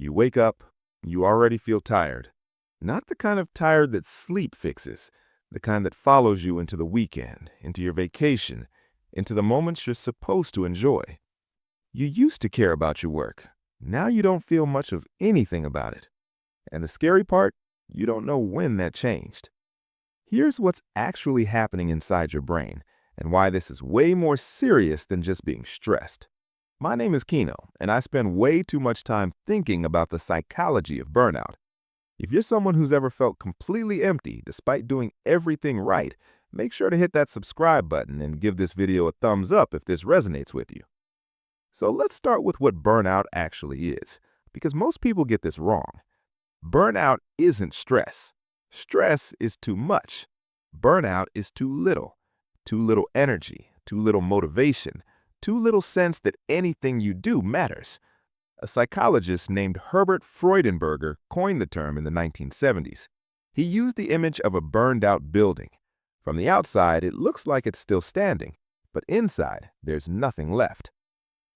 You wake up, you already feel tired. Not the kind of tired that sleep fixes, the kind that follows you into the weekend, into your vacation, into the moments you're supposed to enjoy. You used to care about your work. Now you don't feel much of anything about it. And the scary part, you don't know when that changed. Here's what's actually happening inside your brain and why this is way more serious than just being stressed. My name is Kino, and I spend way too much time thinking about the psychology of burnout. If you're someone who's ever felt completely empty despite doing everything right, make sure to hit that subscribe button and give this video a thumbs up if this resonates with you. So let's start with what burnout actually is, because most people get this wrong. Burnout isn't stress. Stress is too much. Burnout is too little energy, too little motivation, too little sense that anything you do matters. A psychologist named Herbert Freudenberger coined the term in the 1970s. He used the image of a burned-out building. From the outside, it looks like it's still standing, but inside, there's nothing left.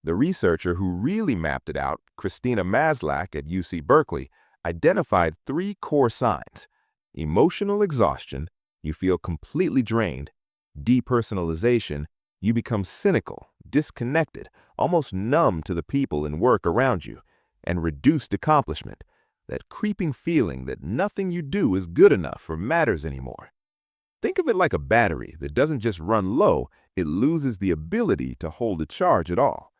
The researcher who really mapped it out, Christina Maslach at UC Berkeley, identified 3 core signs: emotional exhaustion, you feel completely drained; depersonalization, you become cynical, disconnected, almost numb to the people and work around you; and reduced accomplishment, that creeping feeling that nothing you do is good enough or matters anymore. Think of it like a battery that doesn't just run low, it loses the ability to hold a charge at all.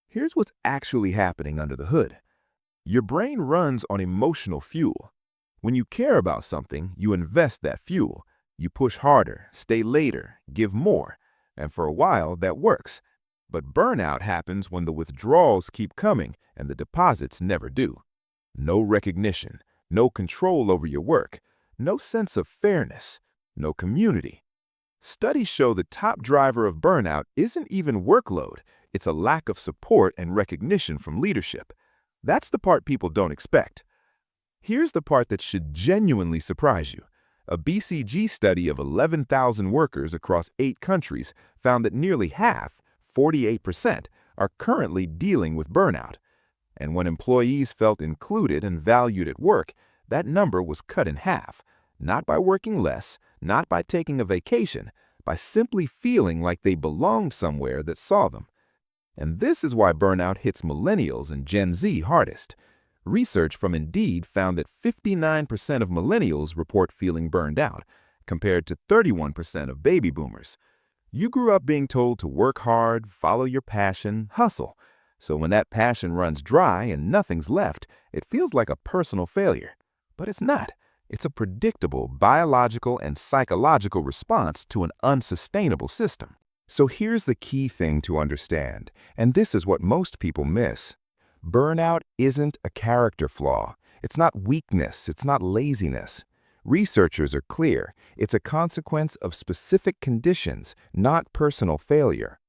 Here's what's actually happening under the hood. Your brain runs on emotional fuel. When you care about something, you invest that fuel. You push harder, stay later, give more, and for a while that works. But burnout happens when the withdrawals keep coming and the deposits never do. No recognition, no control over your work, no sense of fairness, no community. Studies show the top driver of burnout isn't even workload, it's a lack of support and recognition from leadership. That's the part people don't expect. Here's the part that should genuinely surprise you. A BCG study of 11,000 workers across 8 countries found that nearly half, 48%, are currently dealing with burnout. And when employees felt included and valued at work, that number was cut in half, not by working less, not by taking a vacation, by simply feeling like they belonged somewhere that saw them. And this is why burnout hits millennials and Gen Z hardest. Research from Indeed found that 59% of millennials report feeling burned out, compared to 31% of baby boomers. You grew up being told to work hard, follow your passion, hustle. So when that passion runs dry and nothing's left, it feels like a personal failure. But it's not. It's a predictable biological and psychological response to an unsustainable system. So here's the key thing to understand, and this is what most people miss. Burnout isn't a character flaw. It's not weakness. It's not laziness. Researchers are clear. It's a consequence of specific conditions, not personal failure.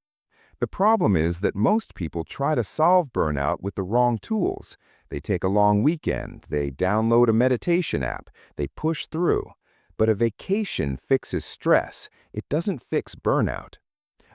The problem is that most people try to solve burnout with the wrong tools. They take a long weekend, they download a meditation app, they push through. But a vacation fixes stress. It doesn't fix burnout.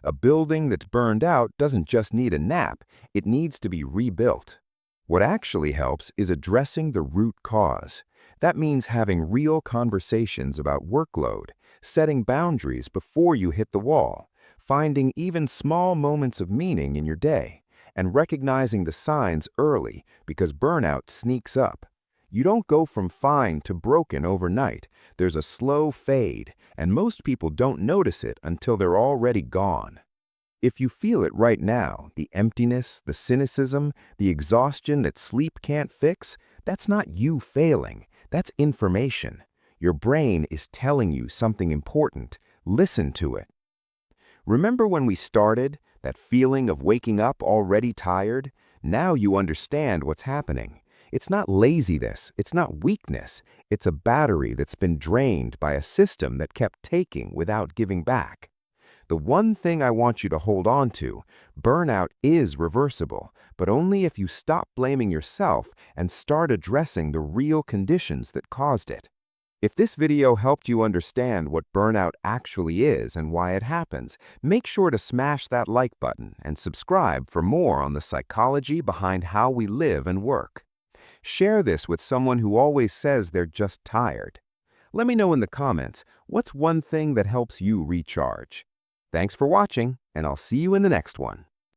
A building that's burned out doesn't just need a nap, it needs to be rebuilt. What actually helps is addressing the root cause. That means having real conversations about workload, setting boundaries before you hit the wall, finding even small moments of meaning in your day, and recognizing the signs early because burnout sneaks up. You don't go from fine to broken overnight. There's a slow fade, and most people don't notice it until they're already gone. If you feel it right now, the emptiness, the cynicism, the exhaustion that sleep can't fix, that's not you failing. That's information. Your brain is telling you something important. Listen to it. Remember when we started, that feeling of waking up already tired? Now you understand what's happening. It's not laziness, it's not weakness, it's a battery that's been drained by a system that kept taking without giving back. The one thing I want you to hold on to, burnout is reversible, but only if you stop blaming yourself and start addressing the real conditions that caused it. If this video helped you understand what burnout actually is and why it happens, make sure to smash that like button and subscribe for more on the psychology behind how we live and work. Share this with someone who always says they're just tired. Let me know in the comments, what's one thing that helps you recharge? Thanks for watching, and I'll see you in the next one.